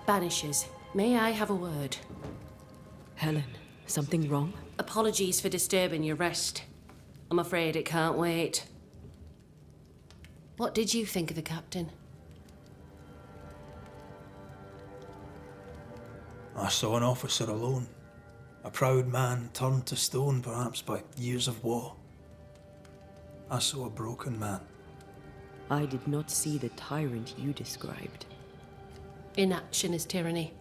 Banishers, may I have a word? Helen, something wrong? Apologies for disturbing your rest. I'm afraid it can't wait. What did you think of the captain? I saw an officer alone. A proud man turned to stone, perhaps by years of war. I saw a broken man. I did not see the tyrant you described. Inaction is tyranny.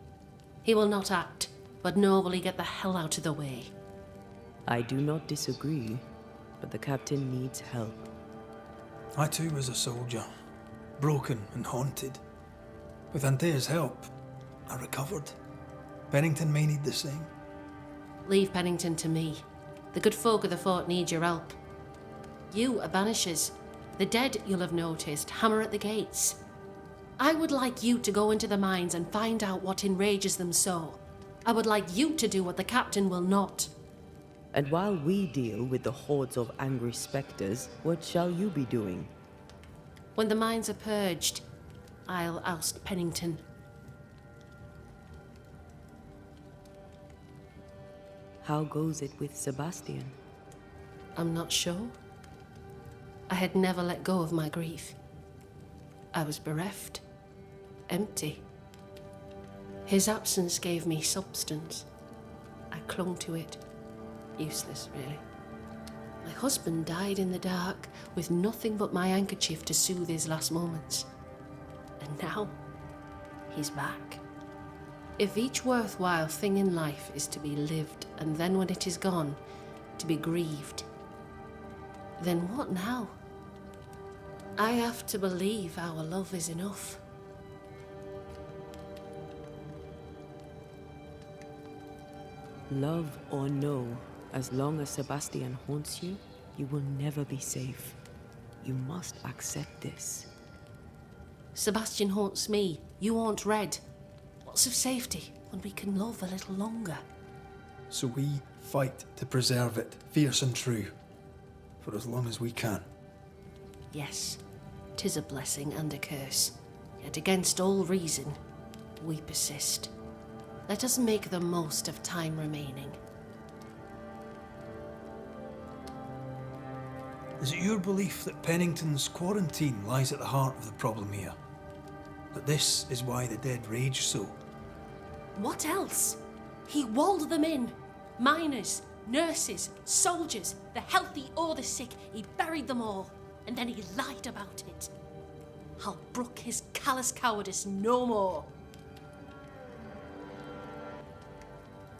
He will not act, but nor will he get the hell out of the way. I do not disagree, but the captain needs help. I too was a soldier, broken and haunted. With Antea's help, I recovered. Pennington may need the same. Leave Pennington to me. The good folk of the fort need your help. You are Banishers. The dead, you'll have noticed, hammer at the gates. I would like you to go into the mines and find out what enrages them so. I would like you to do what the captain will not. And while we deal with the hordes of angry spectres, what shall you be doing? When the mines are purged, I'll oust Pennington. How goes it with Sebastian? I'm not sure. I had never let go of my grief. I was bereft, empty. His absence gave me substance. I clung to it. Useless, really. My husband died in the dark with nothing but my handkerchief to soothe his last moments. And now, he's back. If each worthwhile thing in life is to be lived, and then when it is gone, to be grieved, then what now? I have to believe our love is enough. Love or no, as long as Sebastian haunts you, you will never be safe. You must accept this. Sebastian haunts me, you haunt Red. What's of safety when we can love a little longer? So we fight to preserve it, fierce and true, for as long as we can. Yes, 'tis a blessing and a curse, yet against all reason, we persist. Let us make the most of time remaining. Is it your belief that Pennington's quarantine lies at the heart of the problem here? That this is why the dead rage so? What else? He walled them in. Miners, nurses, soldiers, the healthy or the sick, he buried them all, and then he lied about it. I'll brook his callous cowardice no more.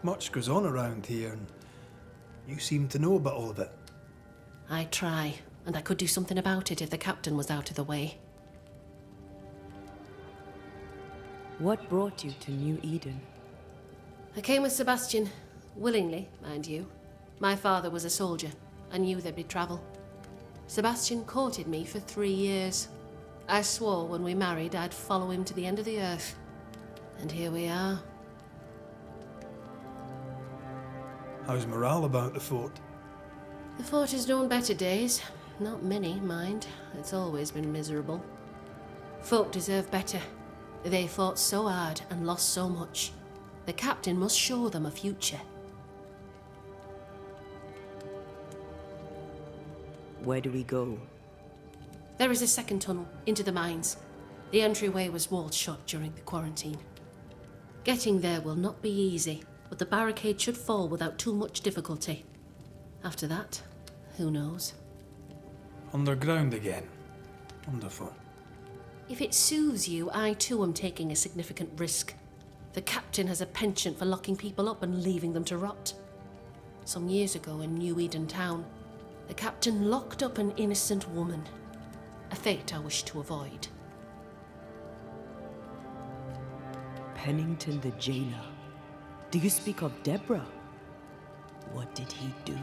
Much goes on around here, and you seem to know about all of it. I try, and I could do something about it if the captain was out of the way. What brought you to Nью-Иден? I came with Sebastian, willingly, mind you. My father was a soldier. I knew there'd be trouble. Sebastian courted me for 3 years. I swore when we married I'd follow him to the end of the earth. And here we are. How's morale about the fort? The fort has known better days. Not many, mind. It's always been miserable. Folk deserve better. They fought so hard and lost so much. The captain must show them a future. Where do we go? There is a second tunnel into the mines. The entryway was walled shut during the quarantine. Getting there will not be easy, but the barricade should fall without too much difficulty. After that, who knows? Underground again. Wonderful. If it soothes you, I too am taking a significant risk. The captain has a penchant for locking people up and leaving them to rot. Some years ago in Nью-Иден town, the captain locked up an innocent woman. A fate I wish to avoid. Pennington the jailer. Do you speak of Deborah? What did he do?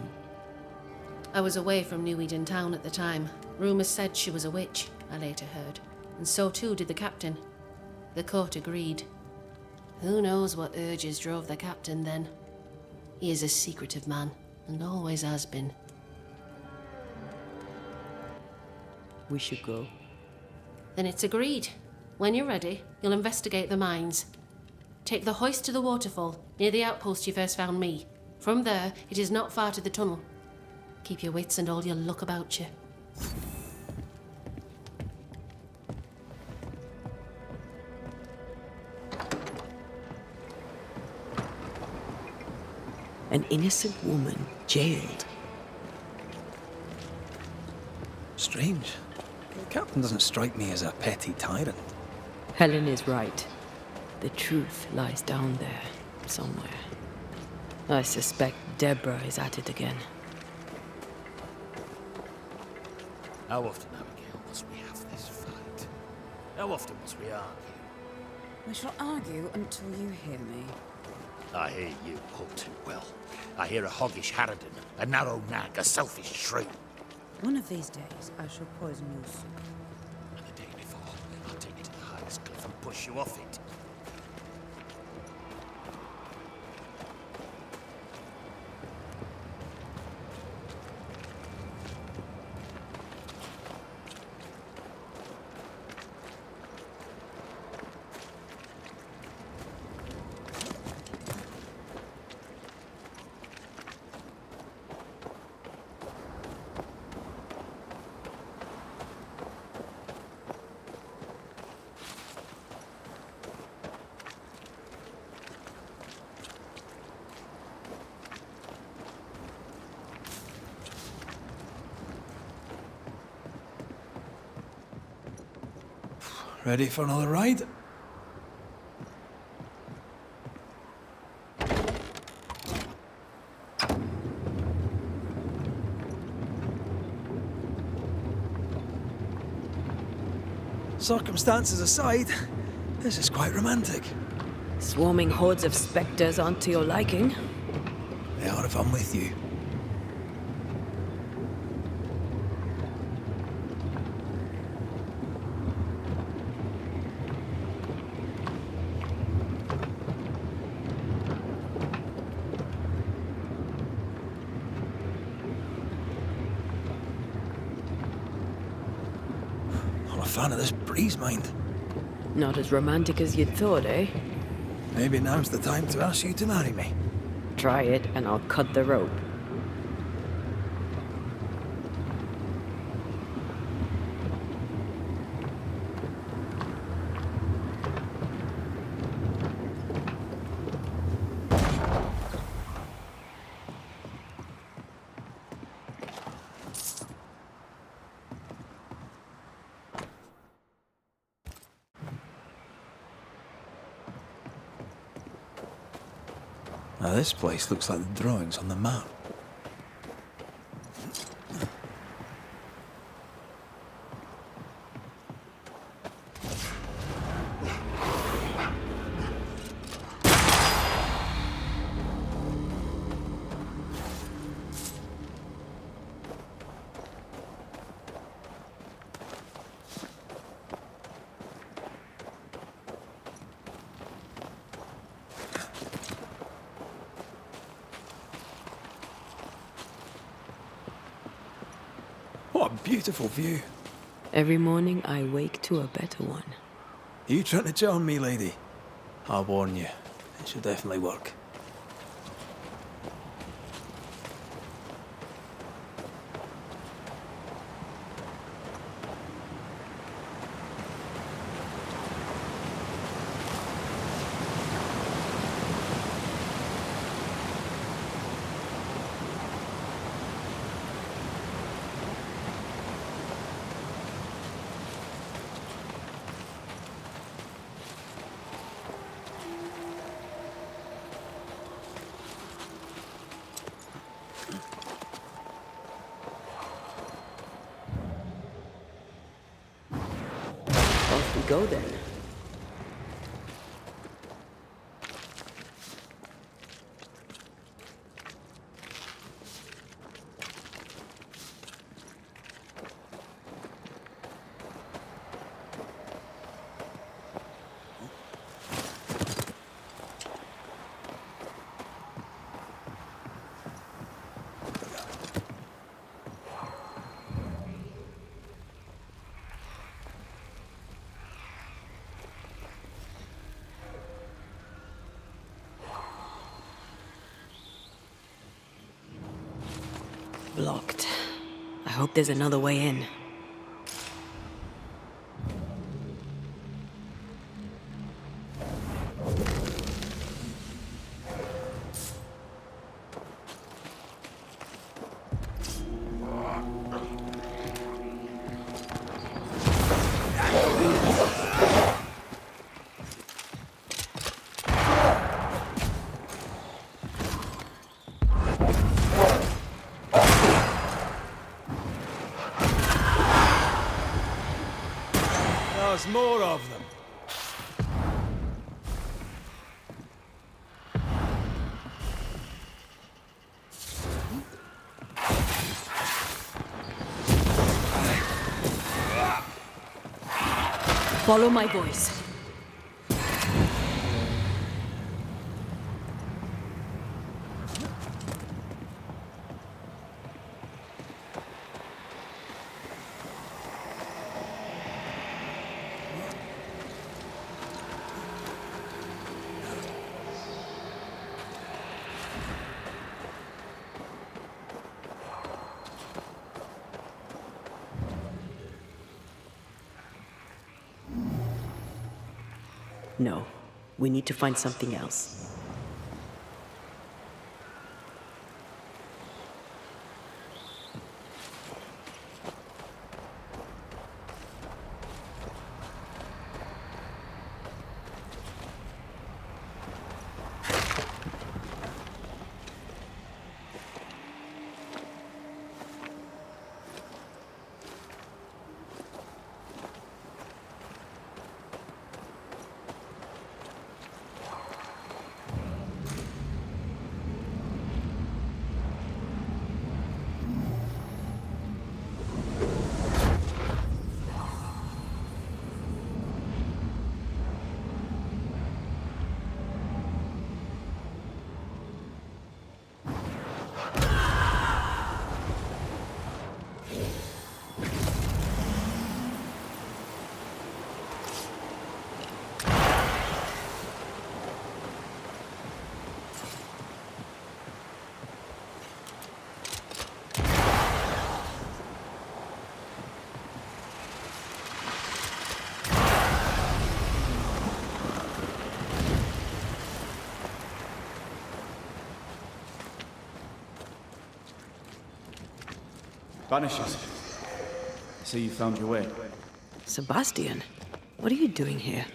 I was away from Nью-Иден town at the time. Rumours said she was a witch, I later heard. And so too did the captain. The court agreed. Who knows what urges drove the captain then? He is a secretive man, and always has been. We should go. Then it's agreed. When you're ready, you'll investigate the mines. Take the hoist to the waterfall, near the outpost you first found me. From there, it is not far to the tunnel. Keep your wits and all your luck about you. An innocent woman jailed. Strange. The captain doesn't strike me as a petty tyrant. Helen is right. The truth lies down there, somewhere. I suspect Deborah is at it again. How often, Abigail, must we have this fight? How often must we argue? We shall argue until you hear me. I hear you all too well. I hear a hoggish harridan, a narrow nag, a selfish shrew. One of these days, I shall poison your soup. And the day before, I'll take you to the highest cliff and push you off it. Ready for another ride? Circumstances aside, this is quite romantic. Swarming hordes of spectres aren't to your liking. They are if I'm with you. Not a fan of this breeze, mind. Not as romantic as you'd thought, eh? Maybe now's the time to ask you to marry me. Try it and I'll cut the rope. Now this place looks like the drawings on the map. What a beautiful view. Every morning I wake to a better one. Are you trying to charm me, lady? I'll warn you, it should definitely work. Off we go then. blocked. I hope there's another way in. There's more of them. Follow my voice. No, we need to find something else. Banishers. So you found your way. Sebastian, what are you doing here?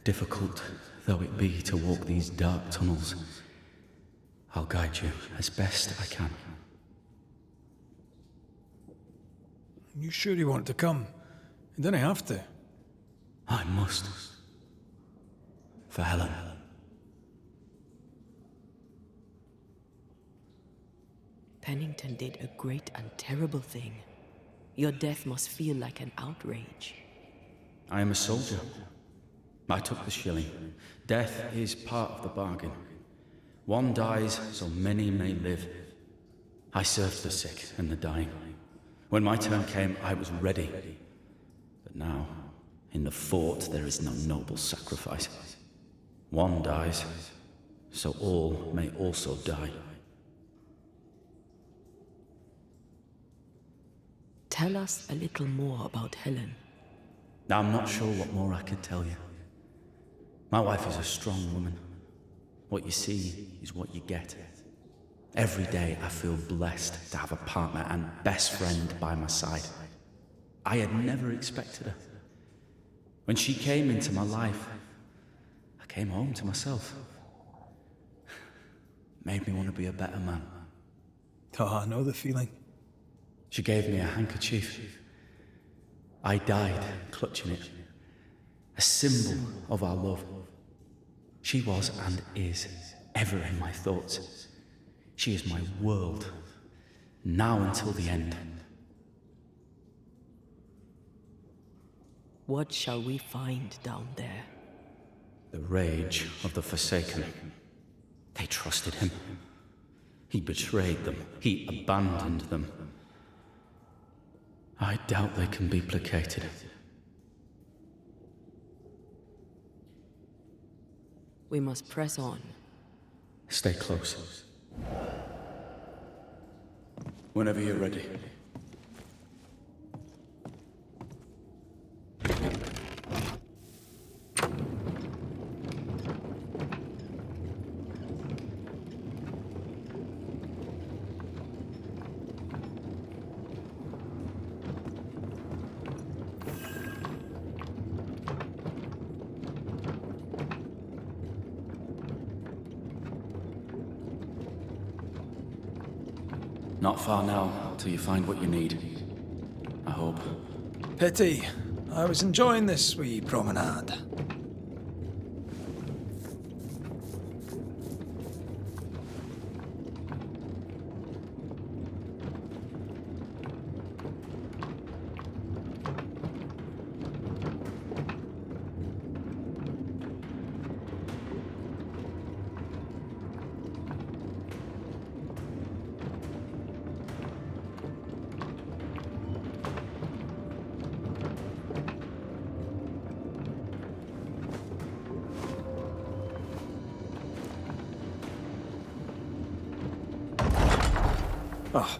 Difficult though it be to walk these dark tunnels, I'll guide you as best I can. You sure you want to come? You don't have to. I must. For Helen. Pennington did a great and terrible thing. Your death must feel like an outrage. I am a soldier. I took the shilling. Death is part of the bargain. One dies so many may live. I served the sick and the dying. When my turn came, I was ready. But now, in the fort, there is no noble sacrifice. One dies, so all may also die. Tell us a little more about Helen. I'm not sure what more I can tell you. My wife is a strong woman. What you see is what you get. Every day I feel blessed to have a partner and best friend by my side. I had never expected her. When she came into my life, I came home to myself. Made me want to be a better man. Oh, I know the feeling. She gave me a handkerchief. I died clutching it. A symbol of our love. She was and is ever in my thoughts. She is my world, now until the end. What shall we find down there? The rage of the Forsaken. They trusted him. He betrayed them. He abandoned them. I doubt they can be placated. We must press on. Stay close. Whenever you're ready. Not far now, till you find what you need. I hope. Pity. I was enjoying this wee promenade. Oh,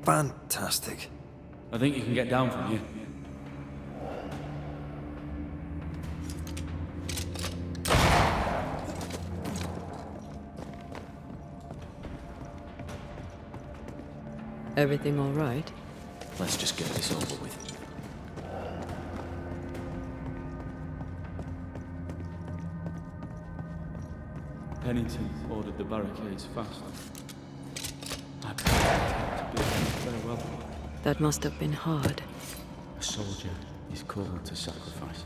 fantastic. I think you can get down from here. Everything all right? Let's just get this over with. Pennington ordered the barricades fast. I protected to be very well. That must have been hard. A soldier is called to sacrifice.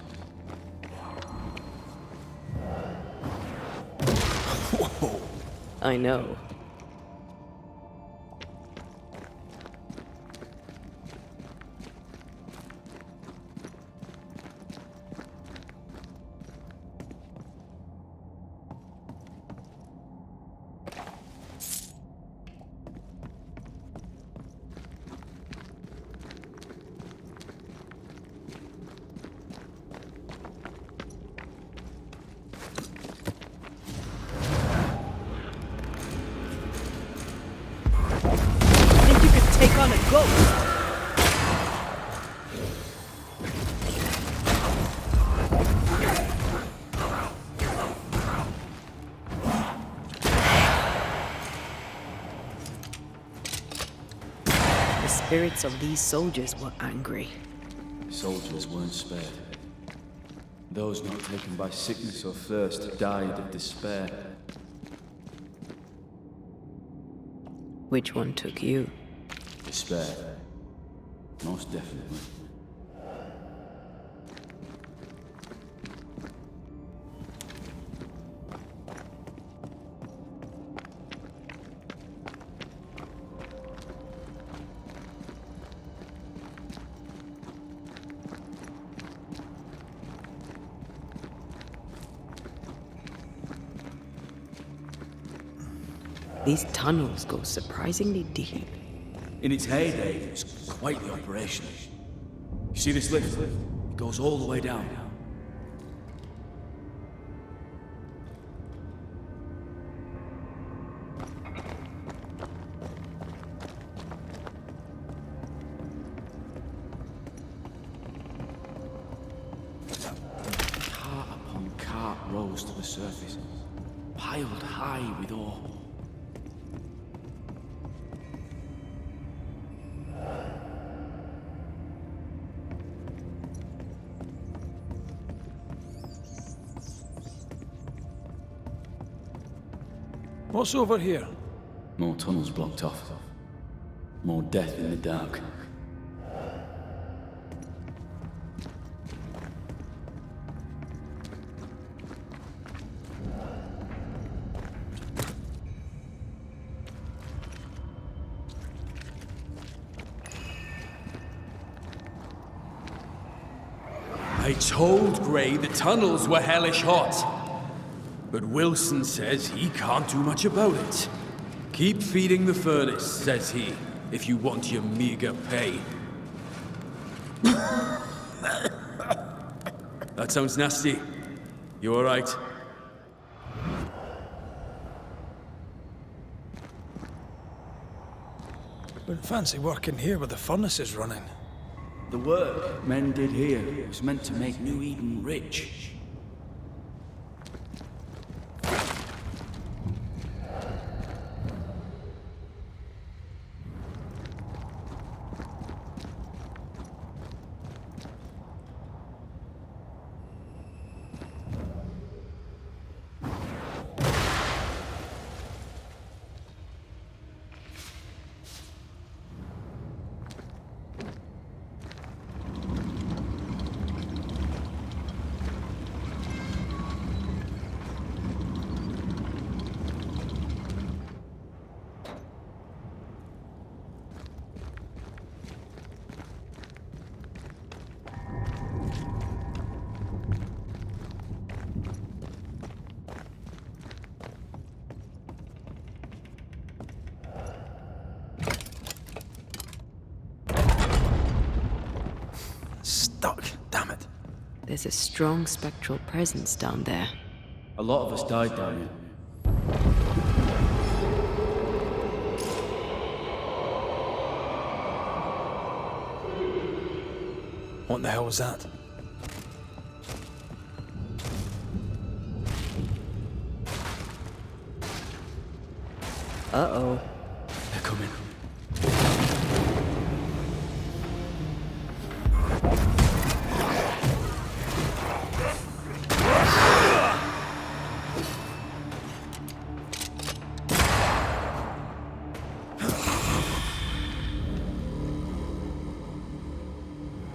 Whoa. I know. Take on a ghost! The spirits of these soldiers were angry. Soldiers weren't spared. Those not taken by sickness or thirst died of despair. Which one took you? Despair. Most definitely. These tunnels go surprisingly deep. In its heyday, it was quite the operation. You see this lift? It goes all the way down. Cart upon cart rose to the surface, piled high with ore. What's over here? More tunnels blocked off. More death in the dark. I told Gray the tunnels were hellish hot. But Wilson says he can't do much about it. Keep feeding the furnace, says he, if you want your meager pay. That sounds nasty. You all right? Wouldn't fancy working here with the furnaces running. The work men did here was meant to make Nью-Иден rich. Stuck, damn it. There's a strong spectral presence down there. A lot of us died down here. What the hell was that? Uh-oh. They're coming.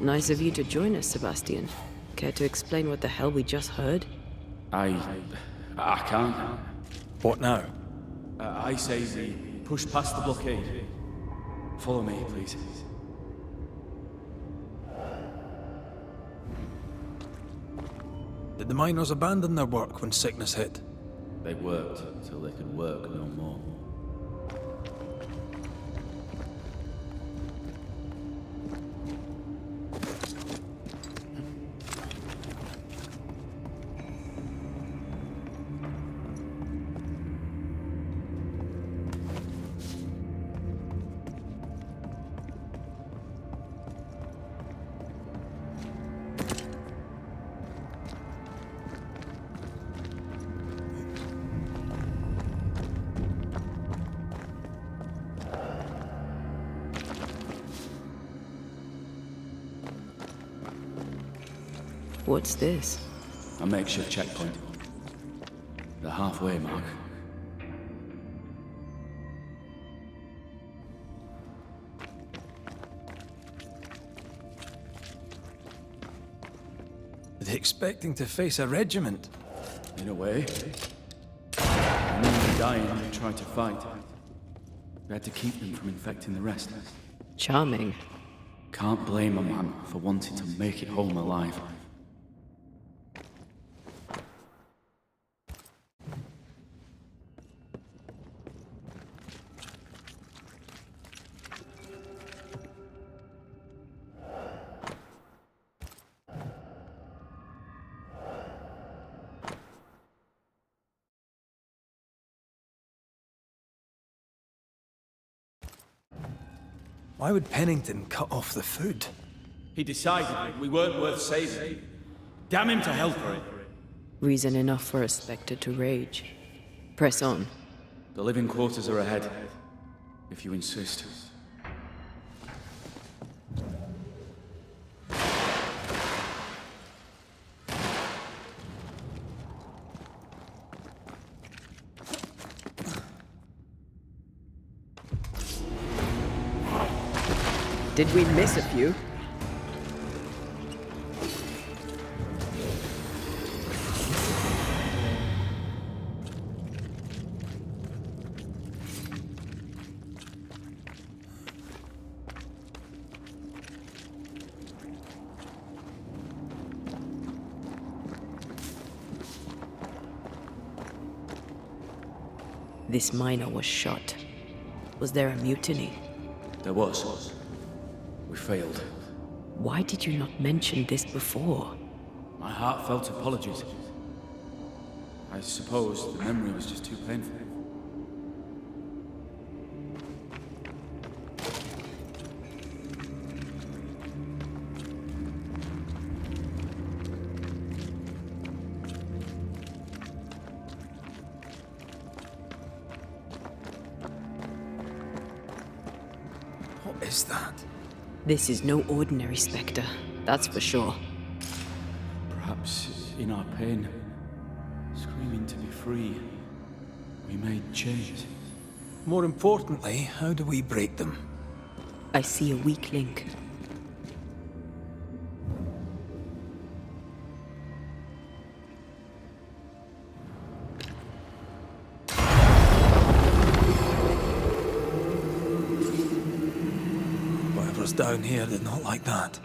Nice of you to join us, Sebastian. Care to explain what the hell we just heard? I can't. What now? I say we push past the blockade. Follow me, please. Did the miners abandon their work when sickness hit? They worked till they could work no more. What's this? A makeshift checkpoint. The halfway mark. Are they expecting to face a regiment? In a way. And then dying to try to fight. We had to keep them from infecting the rest. Charming. Can't blame a man for wanting to make it home alive. Why would Pennington cut off the food? He decided we weren't worth saving. Damn him to hell for it. Reason enough for a spectre to rage. Press on. The living quarters are ahead, if you insist. Did we miss a few? This miner was shot. Was there a mutiny? There was. We failed. Why did you not mention this before? My heartfelt apologies. I suppose the memory was just too painful. What is that? This is no ordinary spectre, that's for sure. Perhaps in our pain, screaming to be free, we made chains. More importantly, how do we break them? I see a weak link. Whatever's down here did not like that.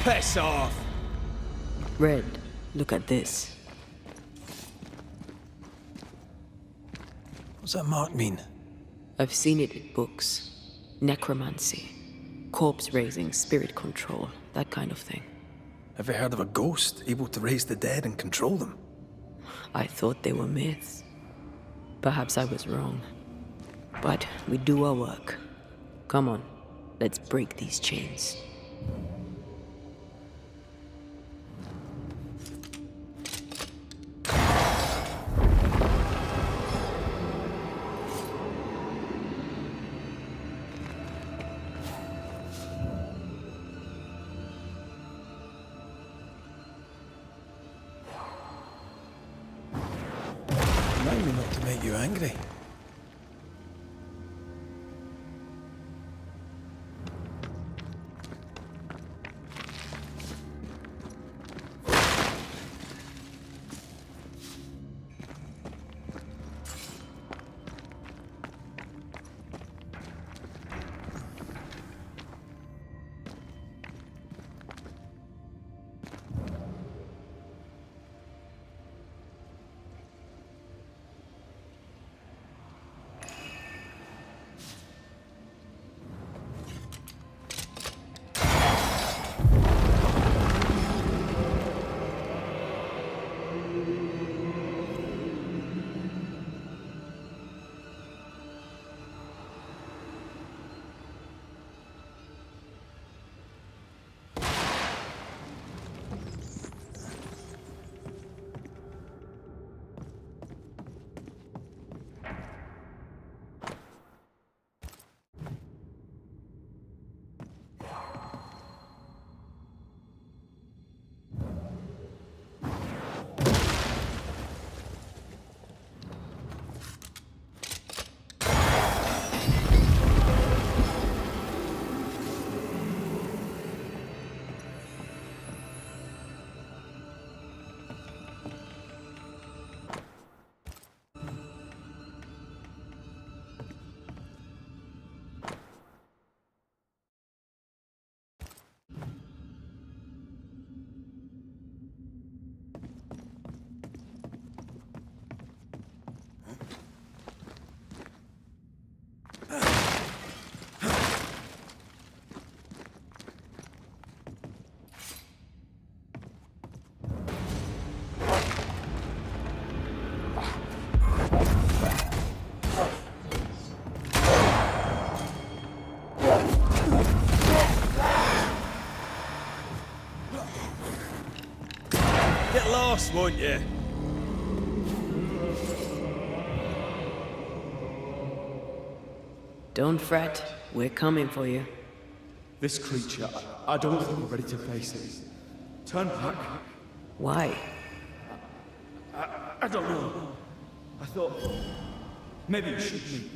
Piss off! Red, look at this. What's that mark mean? I've seen it in books. Necromancy, corpse raising, spirit control, that kind of thing. Have you heard of a ghost able to raise the dead and control them? I thought they were myths. Perhaps I was wrong. But we do our work. Come on, let's break these chains. Remind me not to make you angry. Get lost, won't you? Don't fret, we're coming for you. This creature, I don't think we're ready to face it. Turn back. Why? I don't know. I thought maybe you should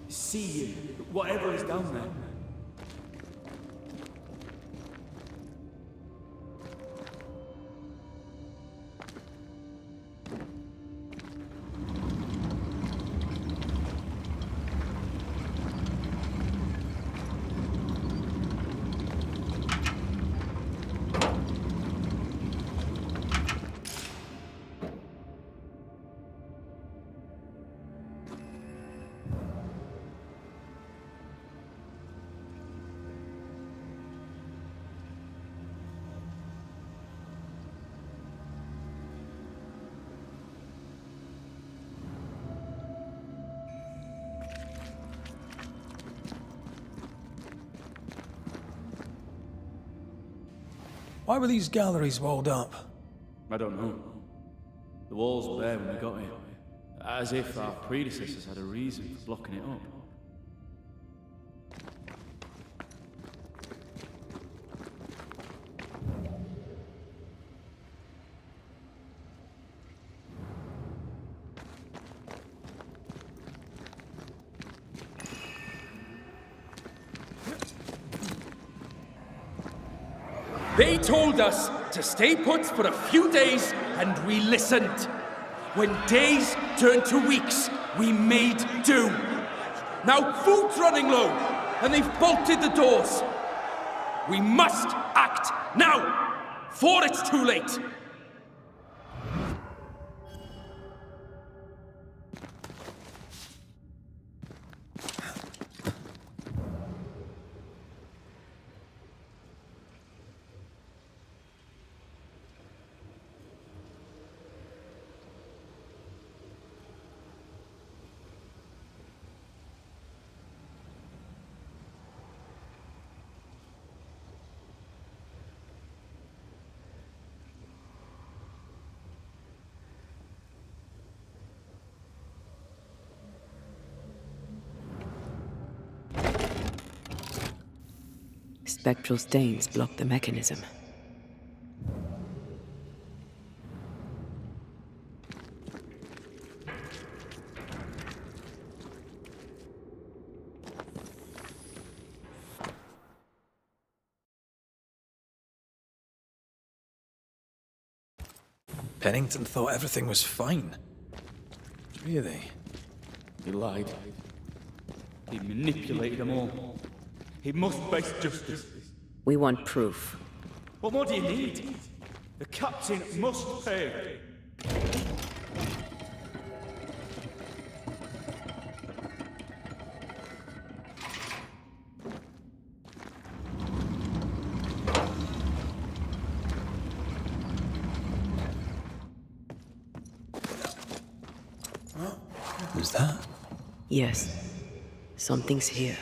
see whatever is down there. Why were these galleries walled up? I don't know. The walls were there when we got here. As if our predecessors had a reason for blocking it up. They told us to stay put for a few days, and we listened. When days turned to weeks, we made do. Now food's running low, and they've bolted the doors. We must act now, for it's too late. Spectral stains block the mechanism. Pennington thought everything was fine. Really? He lied. He manipulated them all. He must face justice. We want proof. What more do you need? The captain must pay. What was that? Yes, something's here.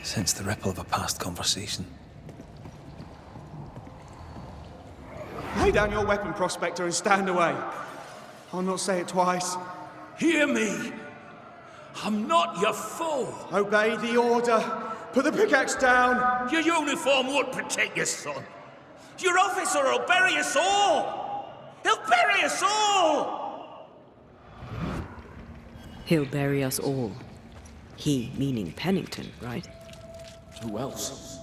Sense the ripple of a past conversation. Lay down your weapon, Prospector, and stand away. I'll not say it twice. Hear me! I'm not your foe! Obey the order. Put the pickaxe down. Your uniform won't protect your son. Your officer will bury us all! He'll bury us all! He'll bury us all. He meaning Pennington, right? Who else?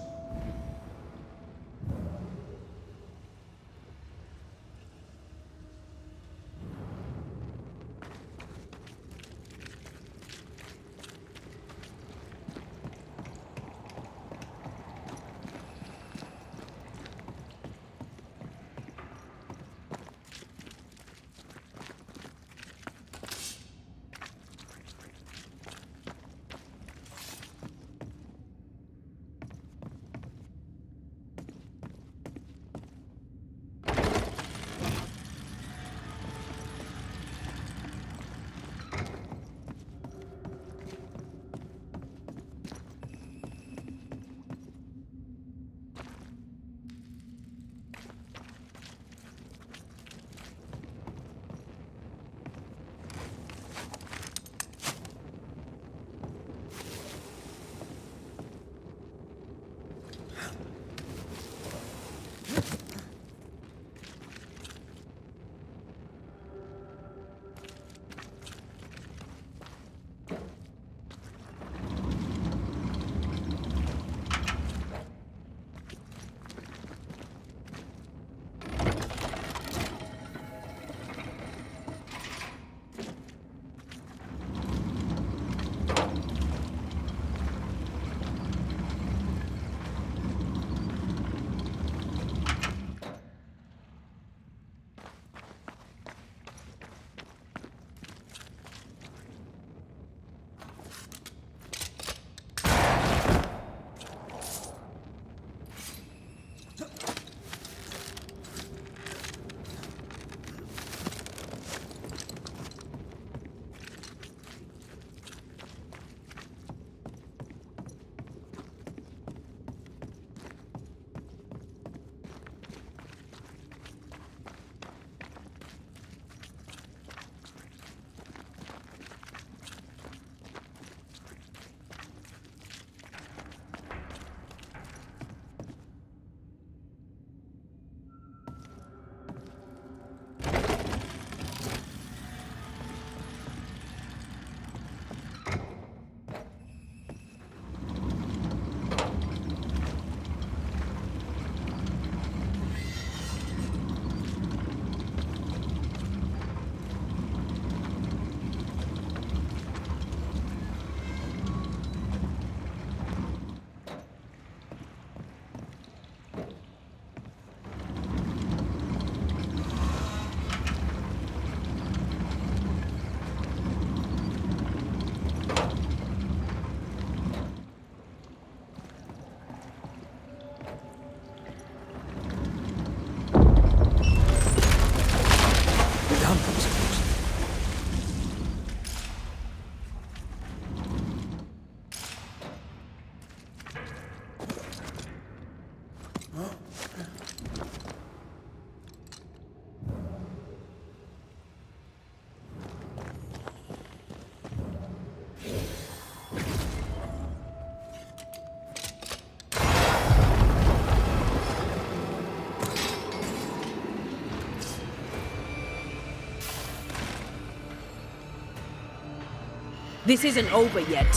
This isn't over yet.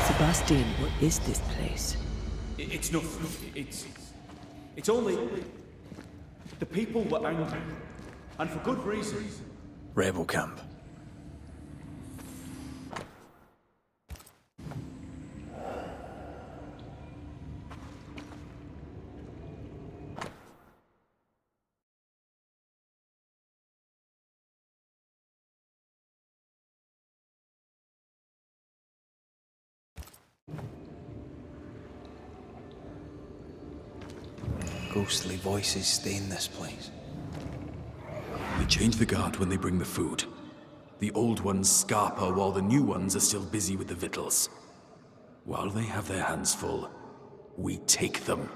Sebastian, what is this place? It's nothing. It's only... The people were angry. And for good reason. Rebel camp. Ghostly voices stay in this place. They change the guard when they bring the food. The old ones scarper while the new ones are still busy with the victuals. While they have their hands full, we take them.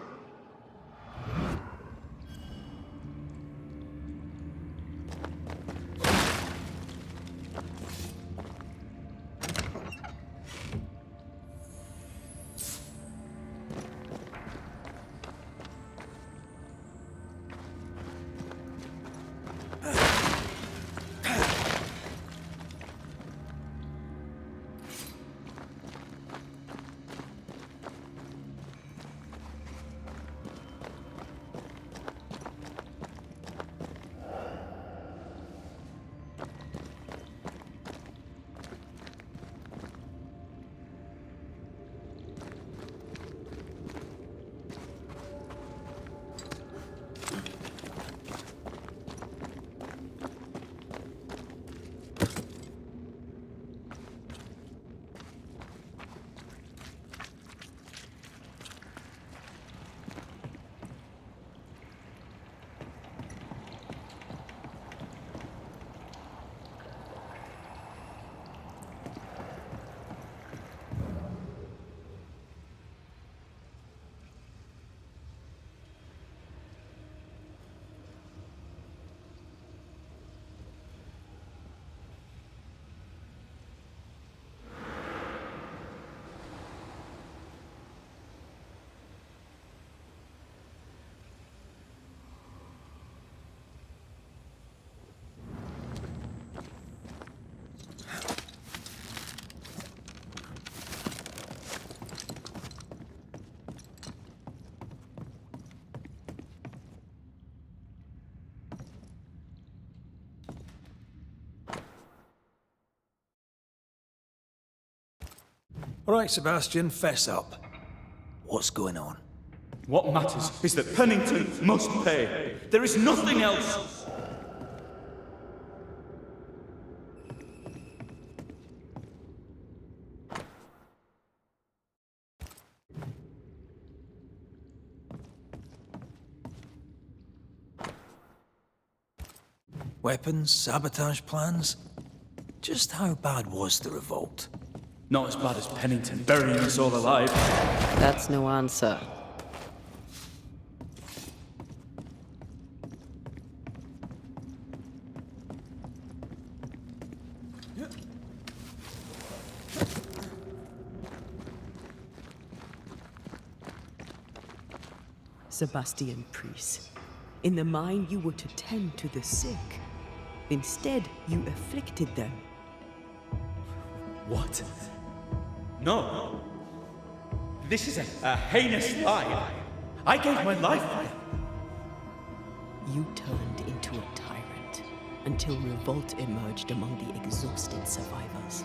Right, Sebastian, fess up. What's going on? What matters is that Pennington must pay. There is nothing else. Weapons, sabotage plans? Just how bad was the revolt? Not as bad as Pennington burying us all alive. That's no answer. Sebastian Priest, in the mine you were to tend to the sick. Instead, you afflicted them. What? No. This is a heinous lie. I gave my life for it. You turned into a tyrant until revolt emerged among the exhausted survivors.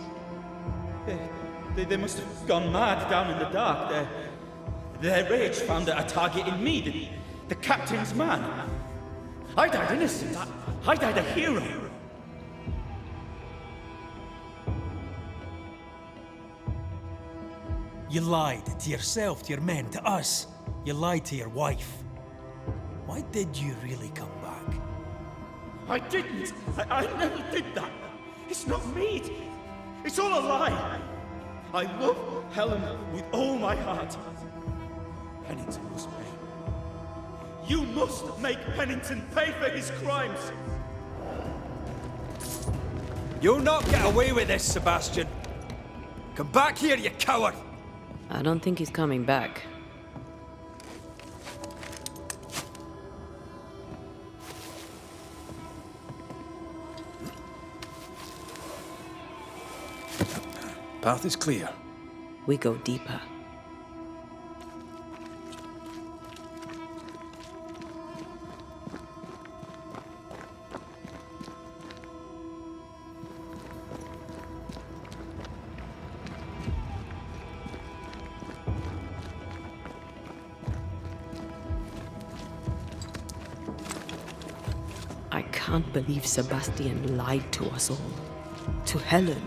They must have gone mad down in the dark. Their rage found a target in me, the captain's man. I died innocent. I died a hero. You lied to yourself, to your men, to us. You lied to your wife. Why did you really come back? I didn't. I never did that. It's not me. It's all a lie. I love Helen with all my heart. Pennington must pay. You must make Pennington pay for his crimes. You'll not get away with this, Sebastian. Come back here, you coward! I don't think he's coming back. Path is clear. We go deeper. I can't believe Sebastian lied to us all. To Helen.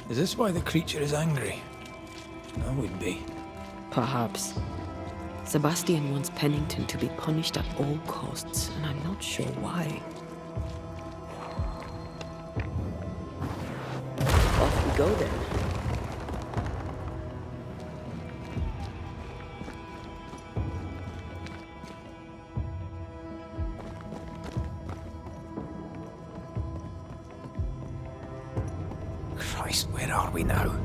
Is this why the creature is angry? I would be. Perhaps. Sebastian wants Pennington to be punished at all costs, and I'm not sure why. go then. Christ, where are we now?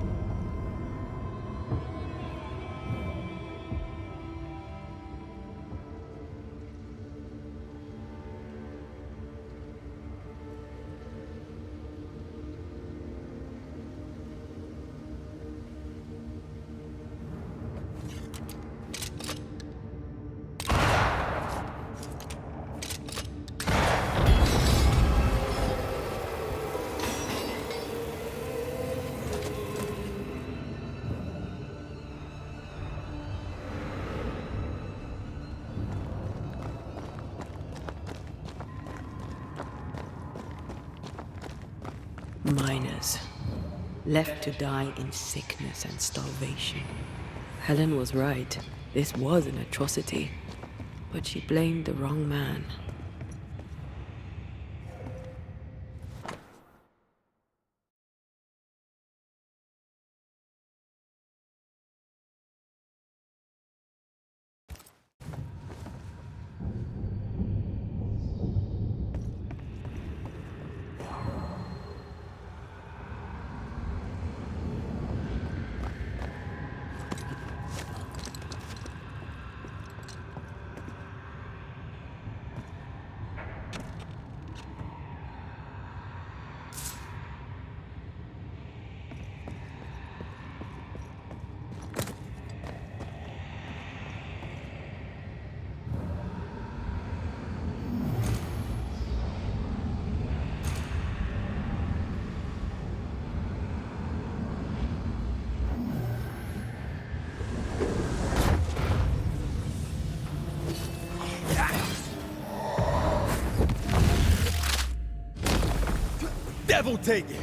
Miners, left to die in sickness and starvation. Helen was right. This was an atrocity. But she blamed the wrong man. Devil take it!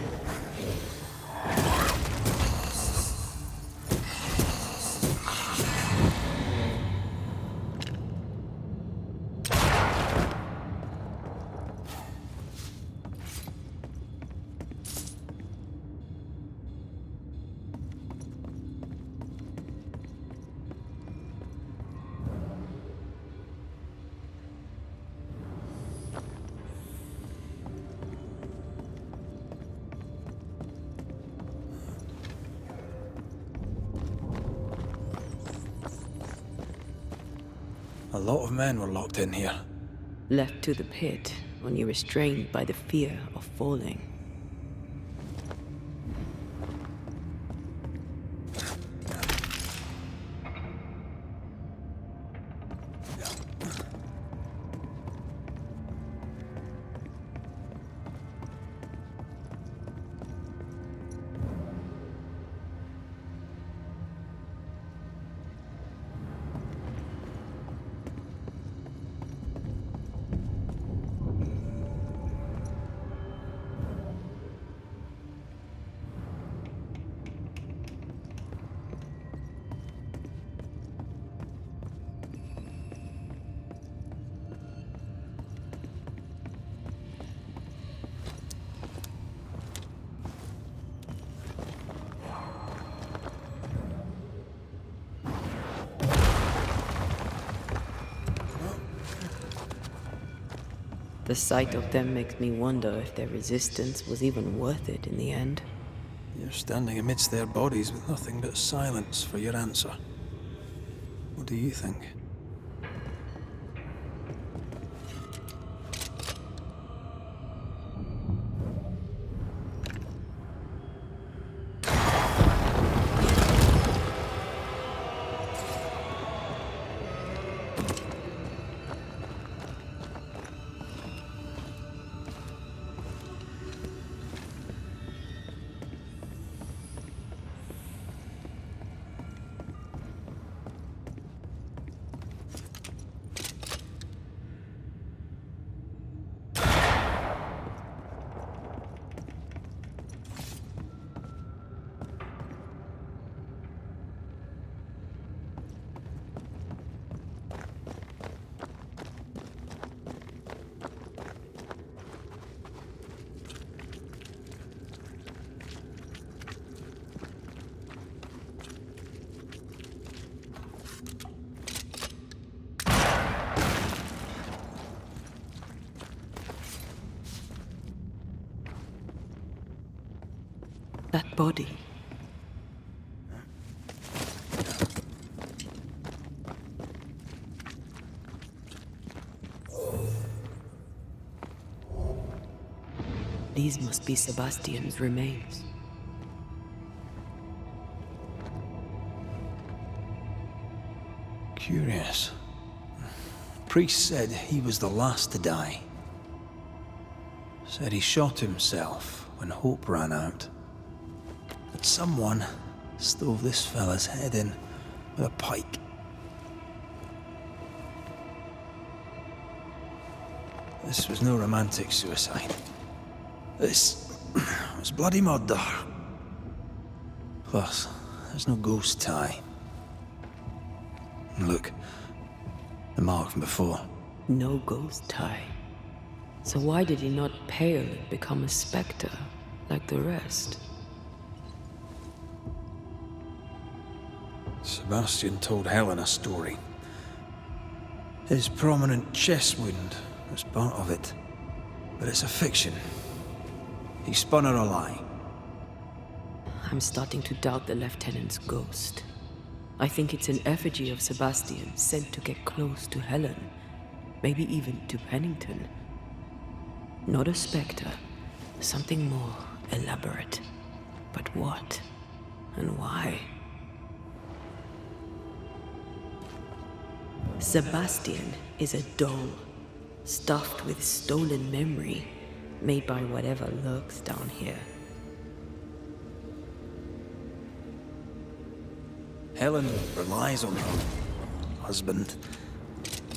A lot of men were locked in here. Left to the pit, only restrained by the fear of falling. The sight of them makes me wonder if their resistance was even worth it in the end. You're standing amidst their bodies with nothing but silence for your answer. What do you think? That body. These must be Sebastian's remains. Curious. Priest said he was the last to die. Said he shot himself when hope ran out. That someone stove this fella's head in with a pike. This was no romantic suicide. This was bloody murder. Plus, there's no ghost tie. And look, the mark from before. No ghost tie. So why did he not pale and become a spectre like the rest? Sebastian told Helen a story. His prominent chest wound was part of it. But it's a fiction. He spun her a lie. I'm starting to doubt the Lieutenant's ghost. I think it's an effigy of Sebastian sent to get close to Helen. Maybe even to Pennington. Not a spectre. Something more elaborate. But what? And why? Sebastian is a doll, stuffed with stolen memory, made by whatever lurks down here. Helen relies on her husband.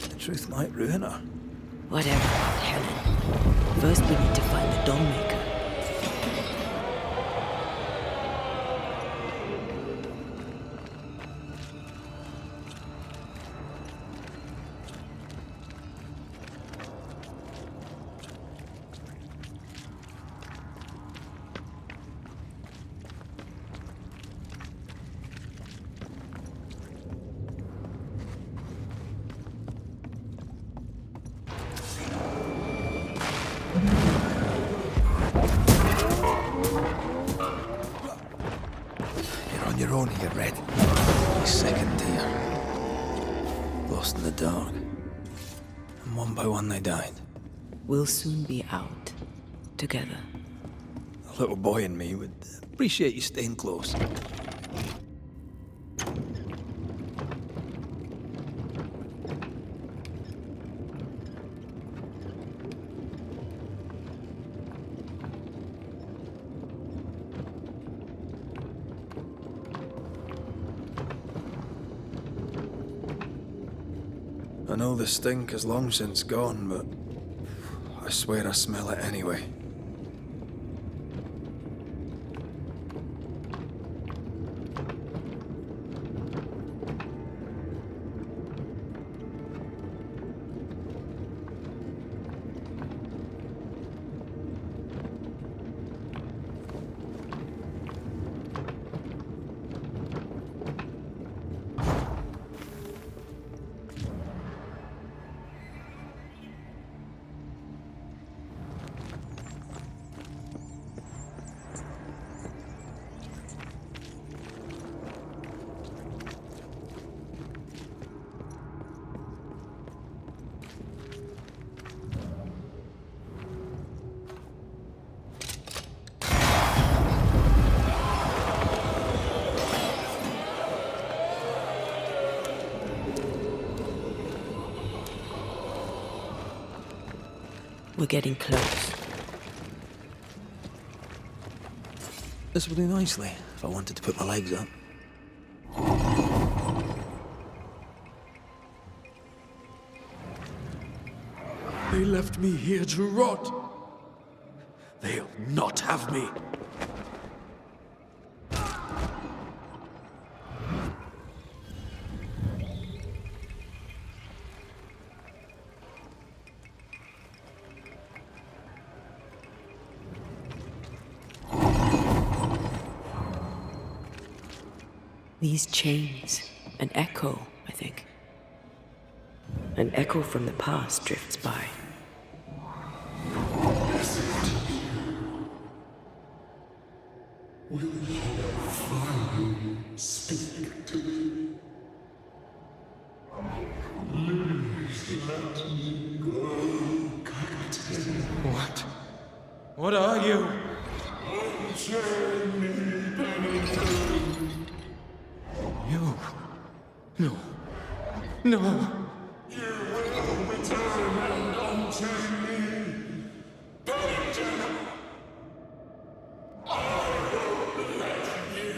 The truth might ruin her. Whatever about Helen. First we need to find the doll maker. Your own here, Red. He's second tier. Lost in the dark. And one by one they died. We'll soon be out. Together. The little boy in me would appreciate you staying close. I know the stink is long since gone, but I swear I smell it anyway. We're getting close. This would do nicely if I wanted to put my legs up. They left me here to rot. They'll not have me. These chains, an echo, I think. An echo from the past drifts by. Will you finally speak to me? Please let me go, Captain. What? What are you? Unchain me, Pennington. You? No. No. You will return and unchain me, Pennington. I will let you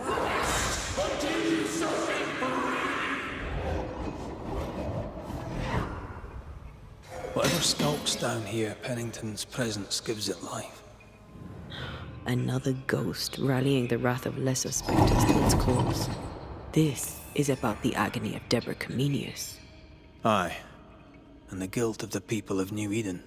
rest until you set me free. Whatever skulks down here, Pennington's presence gives it life. Another ghost rallying the wrath of lesser spectres to its cause. This is about the agony of Deborah Comenius. Aye, and the guilt of the people of Nью-Иден.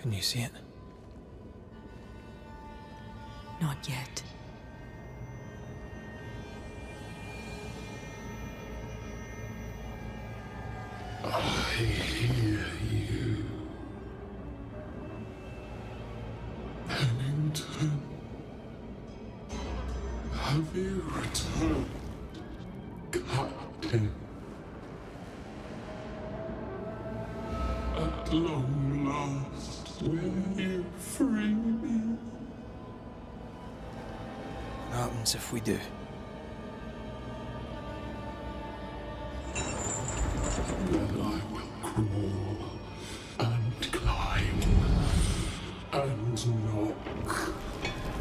Can you see it? Not yet. I hear you. Pennington. Have you returned, Captain? At long last, will you free me? What happens if we do? Then I will crawl and climb and knock,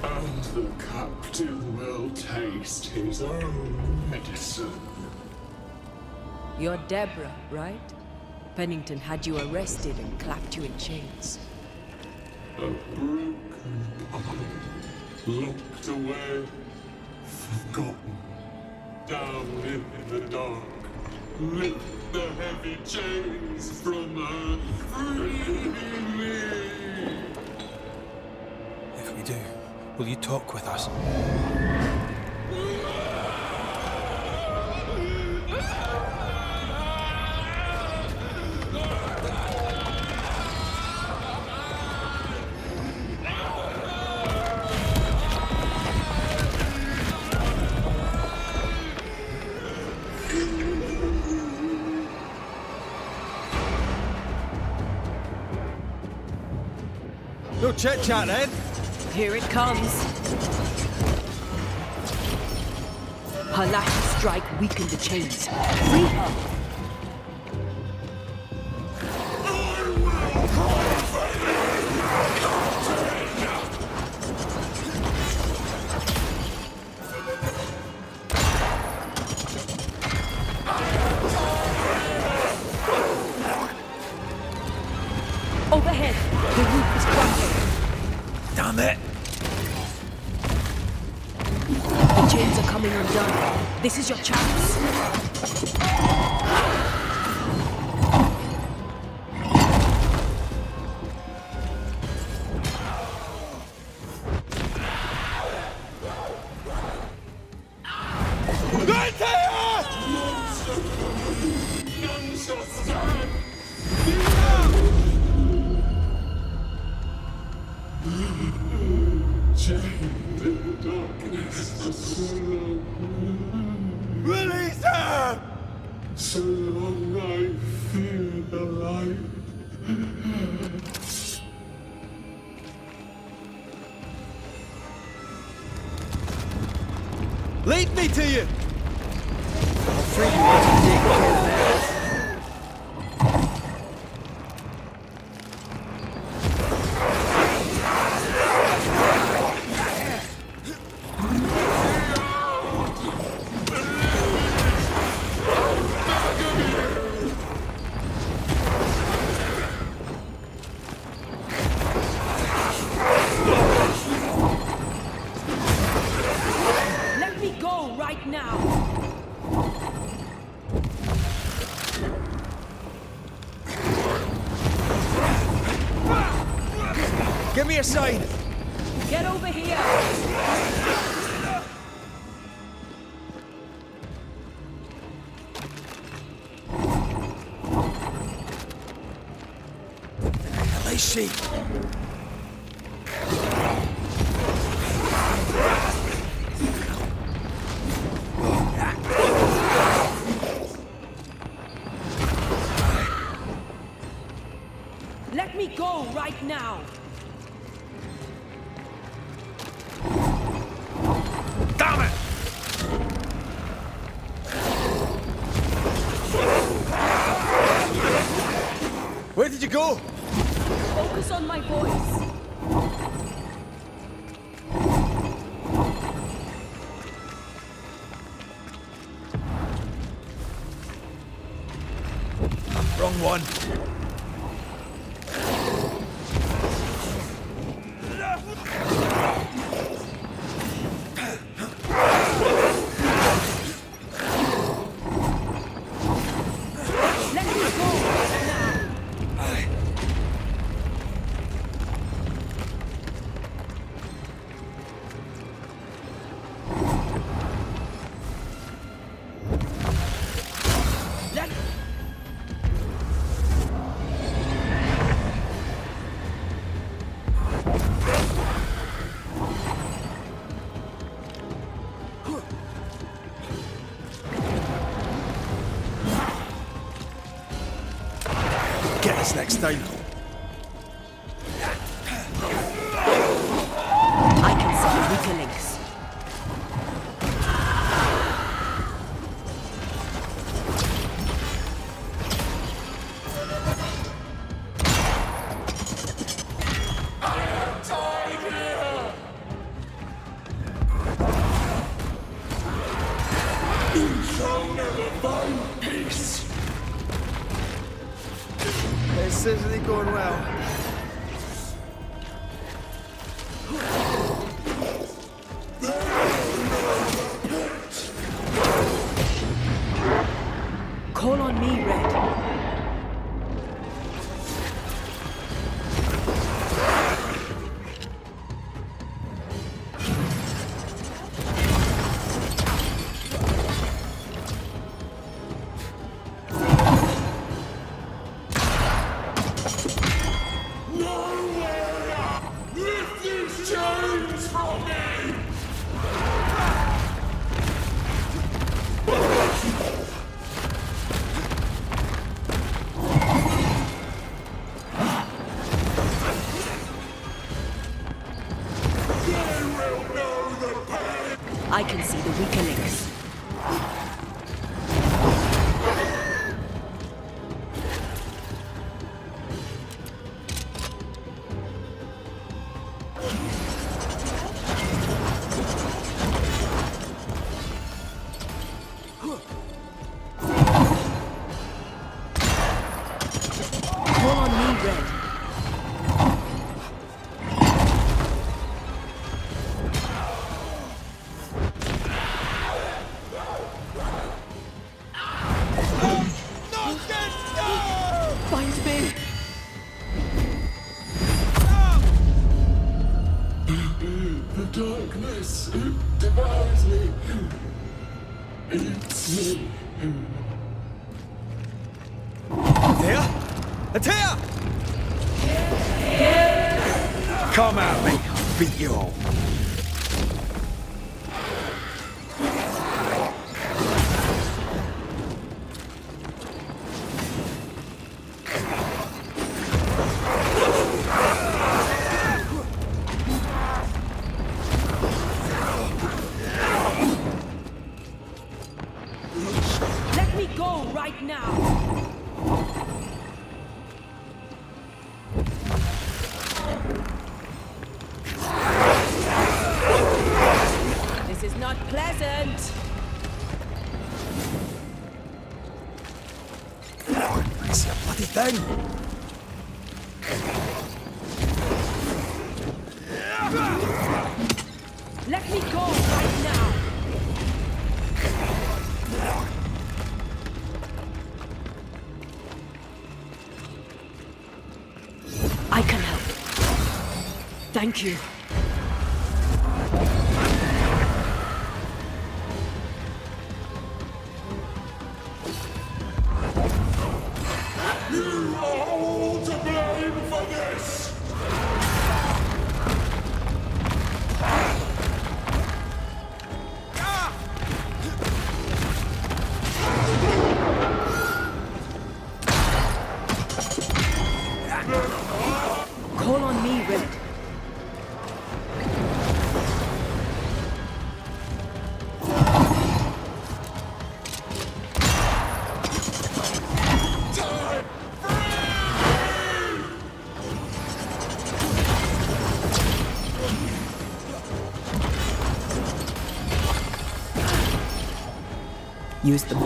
and the captain will taste his own medicine. You're Deborah, right? Pennington had you arrested and clapped you in chains. A broken bottle, locked away, forgotten, down in the dark. Lift the heavy chains from her, free me. If we do, will you talk with us? No chit-chat, then. Here it comes. Her last strike weakened the chains. Free her! Overhead, the roof is crumbling. Damn it! The chains are coming undone. This is your chance. None shall stand! Release her! So long I fear the light. Lead me to you! I'll free you once you take care of that. Let me go right now! Give me a sign! Get over here! Where is she? Let me go right now! Damn it! Where did you go? Focus on my voice! Wrong one. Let me go right now! Let Get us next time. I can see the weaker links. You shall never find peace. This isn't going well. Call on me, Red. Nowhere! Lift these chains from me! They will know the pain! I can see the weaker links. Call on me, Red. Find me! The darkness, it devours me. Eats me. Antеya? Anteya! Come at me. I'll beat you all. right now! This is not pleasant! It's a bloody thing! Let me go right now! I can help. Thank you. You are all to blame for this! Call on me, Red. Use them.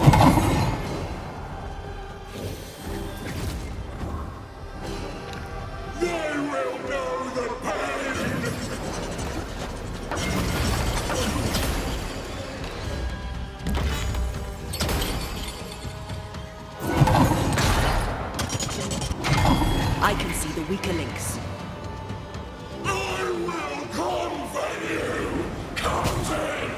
They will know the pain! I can see the weaker links. I will comfort you, Captain!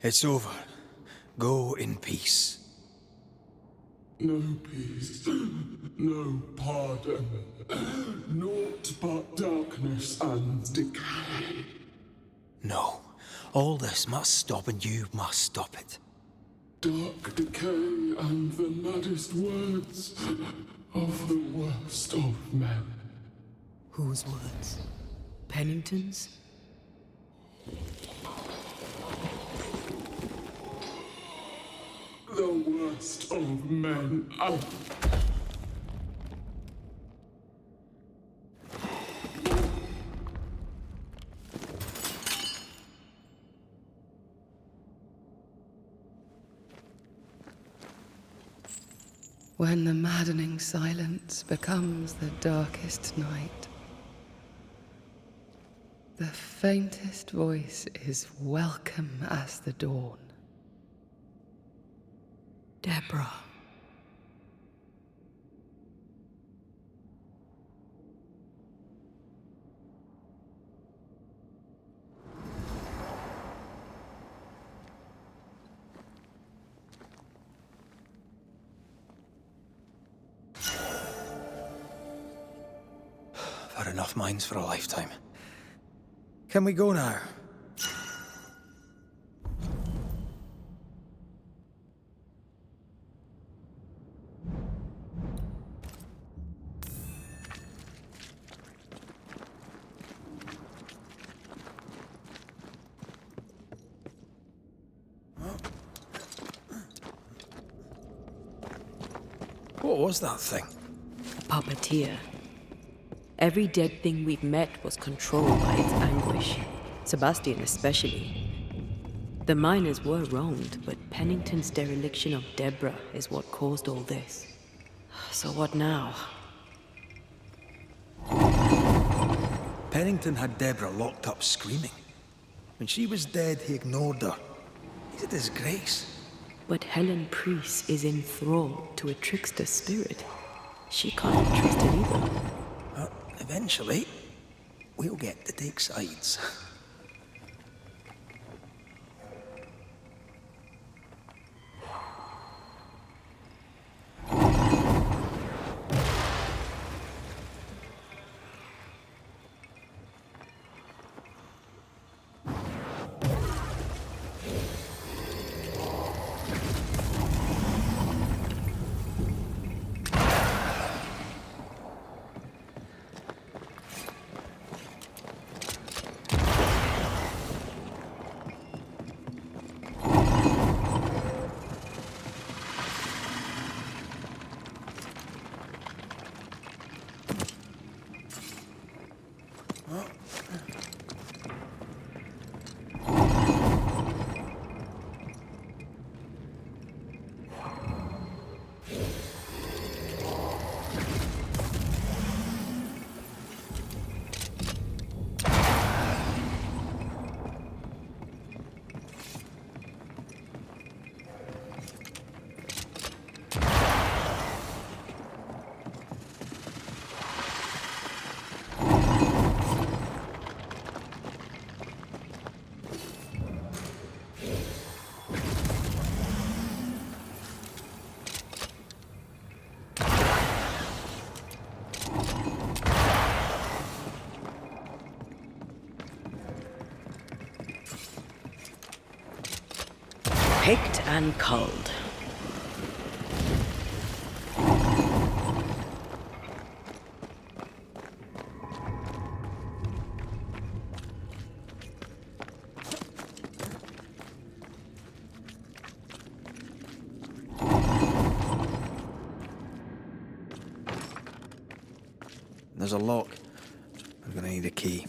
It's over. Go in peace. No peace, no pardon, naught but darkness and decay. No. All this must stop and you must stop it. Dark decay and the maddest words of the worst of men. Whose words? Pennington's? The worst of men. When the maddening silence becomes the darkest night, the faintest voice is welcome as the dawn. Deborah. I've had enough minds for a lifetime. Can we go now? What was that thing? A puppeteer. Every dead thing we've met was controlled by its anguish. Sebastian especially. The miners were wronged, but Pennington's dereliction of Deborah is what caused all this. So what now? Pennington had Deborah locked up screaming. When she was dead, he ignored her. He's a disgrace. But Helen Priest is enthralled to a trickster spirit. She can't be trusted either. But eventually, we'll get to take sides. Picked and culled. There's a lock. We're gonna need a key.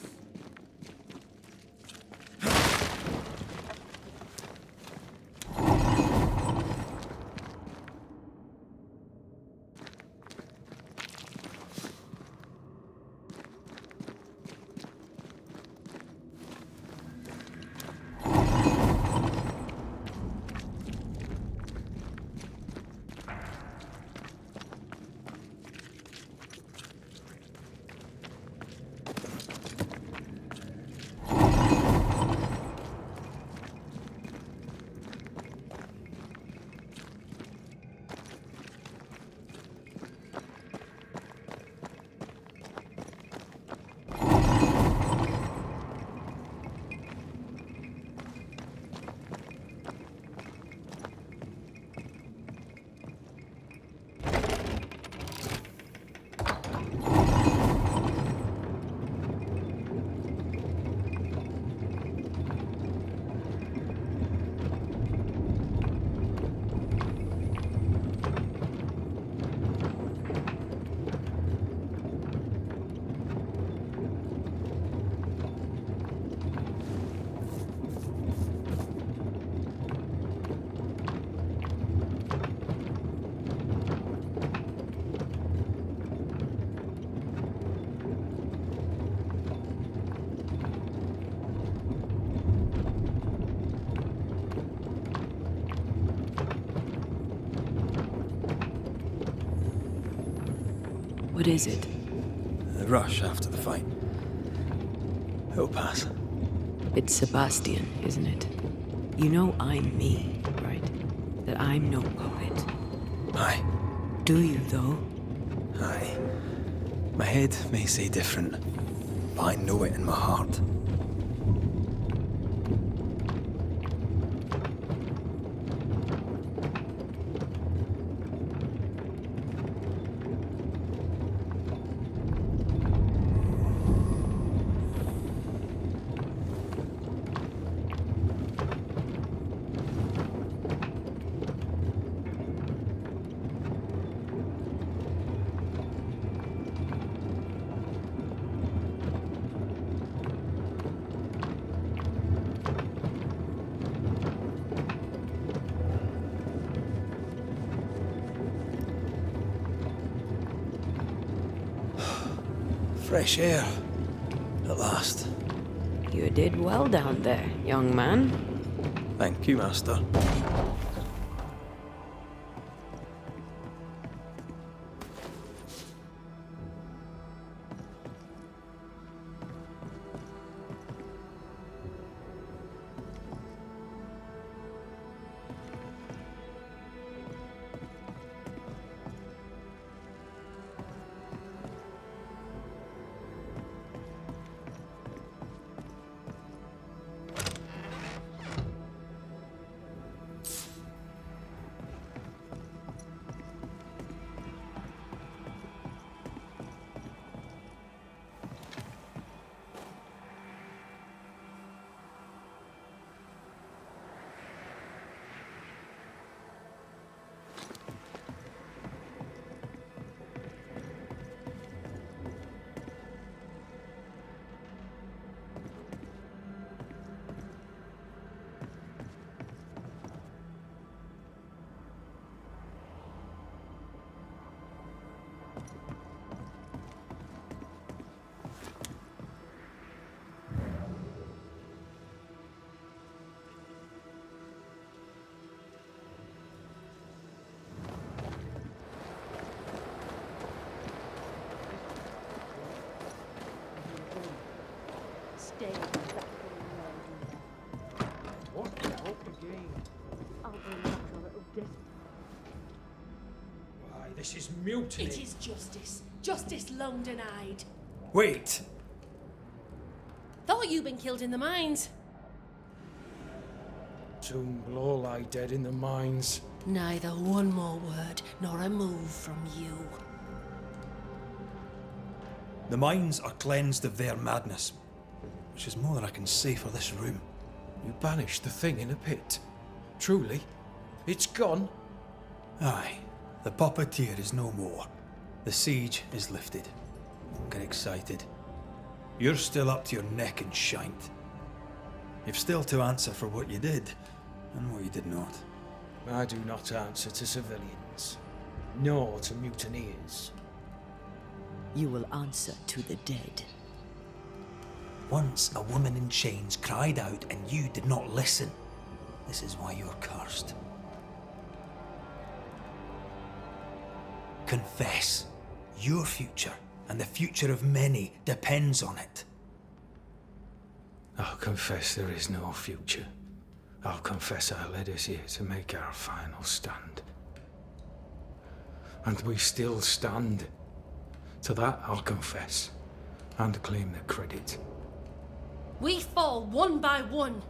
What is it? The rush after the fight. It'll pass. It's Sebastian, isn't it? You know I'm me, right? That I'm no puppet. Aye. Do you, though? Aye. My head may say different, but I know it in my heart. Fresh air. At last. You did well down there, young man. Thank you, Master. Why, this is mutiny. It is justice. Justice long denied. Wait! Thought you'd been killed in the mines. Soon we'll all lie dead in the mines. Neither one more word nor a move from you. The mines are cleansed of their madness, which is more than I can say for this room. You banished the thing in a pit. Truly, it's gone. Aye, the puppeteer is no more. The siege is lifted. Don't get excited. You're still up to your neck in shite. You've still to answer for what you did, and what you did not. I do not answer to civilians, nor to mutineers. You will answer to the dead. Once a woman in chains cried out and you did not listen. This is why you're cursed. Confess. Your future and the future of many depends on it. I'll confess there is no future. I'll confess I led us here to make our final stand. And we still stand. To that I'll confess, and claim the credit. We fall one by one.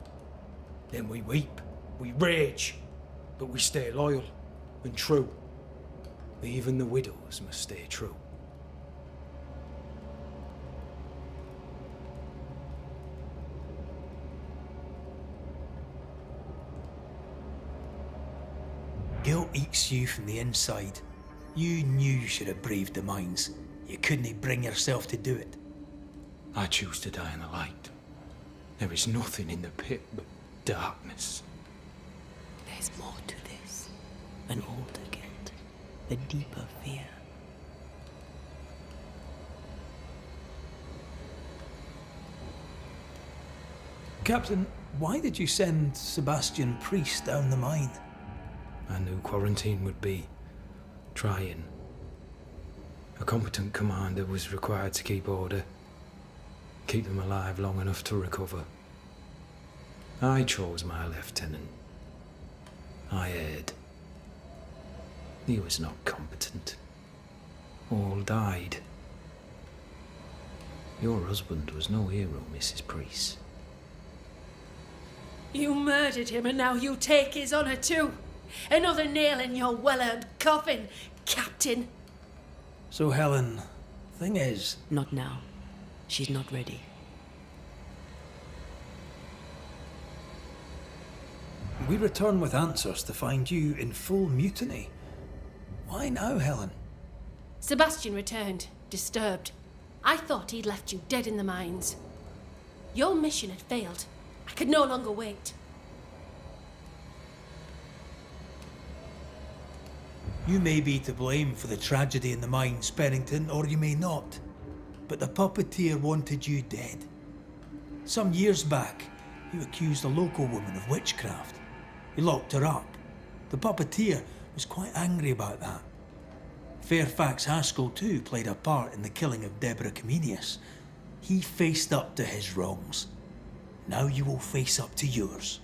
Then we weep, we rage, but we stay loyal and true. Even the widows must stay true. Guilt eats you from the inside. You knew you should have braved the mines. You couldn't bring yourself to do it. I choose to die in the light. There is nothing in the pit but darkness. There's more to this. An older guilt. A deeper fear. Captain, why did you send Sebastian Priest down the mine? I knew quarantine would be trying. A competent commander was required to keep order, keep them alive long enough to recover. I chose my lieutenant. I erred. He was not competent. All died. Your husband was no hero, Mrs. Priest. You murdered him and now you take his honour too. Another nail in your well-earned coffin, Captain. So Helen, thing is... Not now. She's not ready. We return with answers to find you in full mutiny. Why now, Helen? Sebastian returned, disturbed. I thought he'd left you dead in the mines. Your mission had failed. I could no longer wait. You may be to blame for the tragedy in the mines, Pennington, or you may not. But the puppeteer wanted you dead. Some years back, You accused a local woman of witchcraft. You locked her up. The puppeteer was quite angry about that. Fairfax Haskell too played a part in the killing of Deborah Comenius. He faced up to his wrongs. Now you will face up to yours.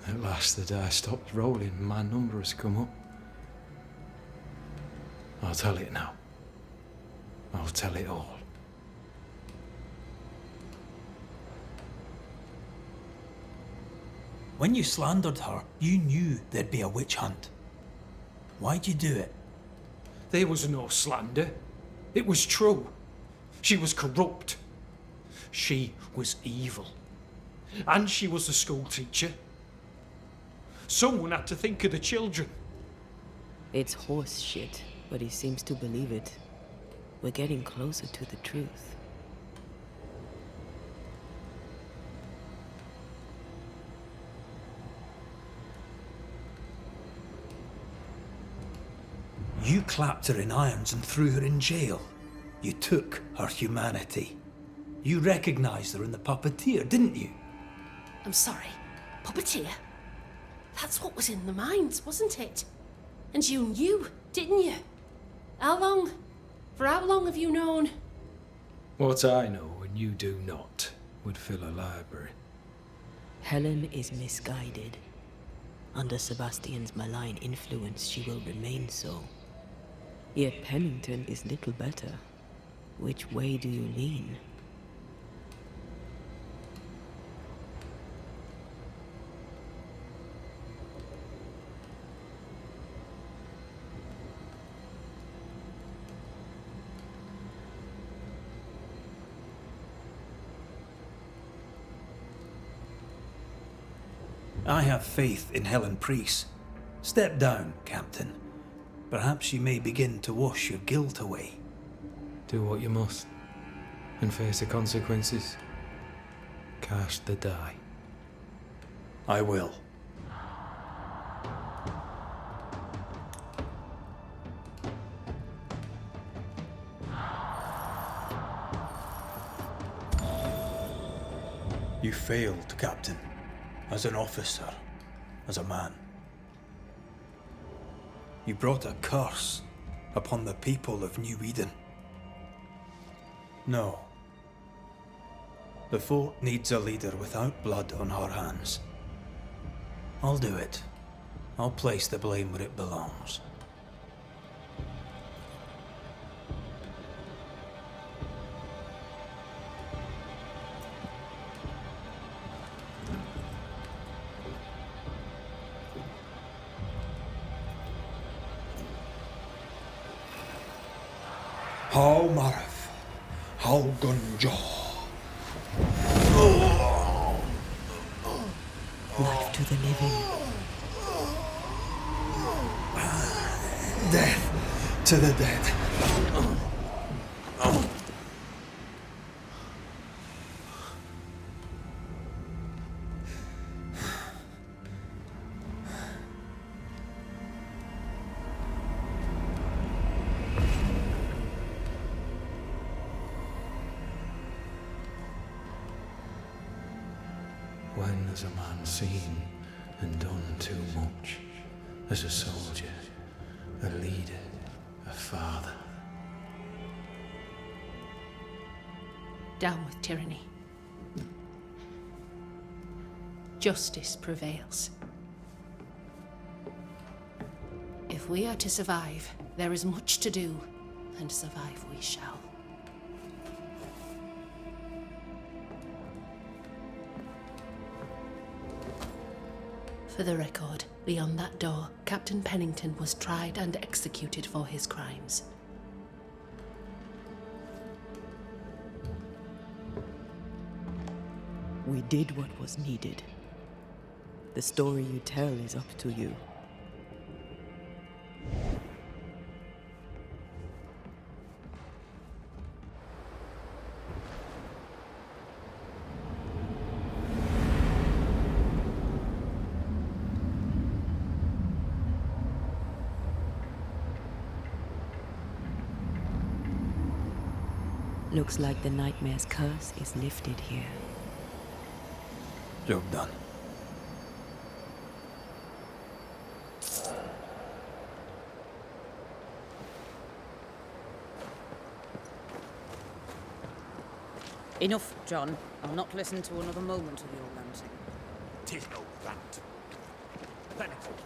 At last the die stopped rolling and my number has come up. I'll tell it now. I'll tell it all. When you slandered her, you knew there'd be a witch hunt. Why'd you do it? There was no slander. It was true. She was corrupt. She was evil. And she was a school teacher. Someone had to think of the children. It's horse shit, but he seems to believe it. We're getting closer to the truth. You clapped her in irons and threw her in jail. You took her humanity. You recognised her in the puppeteer, didn't you? I'm sorry. Puppeteer? That's what was in the mines, wasn't it? And you knew, didn't you? How long? For how long have you known? What I know and you do not would fill a library. Helen is misguided. Under Sebastian's malign influence, she will remain so. Yet Pennington is little better. Which way do you lean? I have faith in Helen Priest. Step down, Captain. Perhaps you may begin to wash your guilt away. Do what you must, and face the consequences. Cast the die. I will. You failed, Captain. As an officer, as a man. You brought a curse upon the people of Nью-Иден. No. The fort needs a leader without blood on her hands. I'll do it. I'll place the blame where it belongs. How Marif, how Gunjo. Life to the living. Death to the dead. When has a man seen and done too much? As a soldier, a leader, a father. Down with tyranny. Justice prevails. If we are to survive, there is much to do, and survive we shall. For the record, beyond that door, Captain Pennington was tried and executed for his crimes. We did what was needed. The story you tell is up to you. Looks like the nightmare's curse is lifted here. Job done. Enough, John. I'll not listen to another moment of your ranting. 'Tis no rant. Penitent,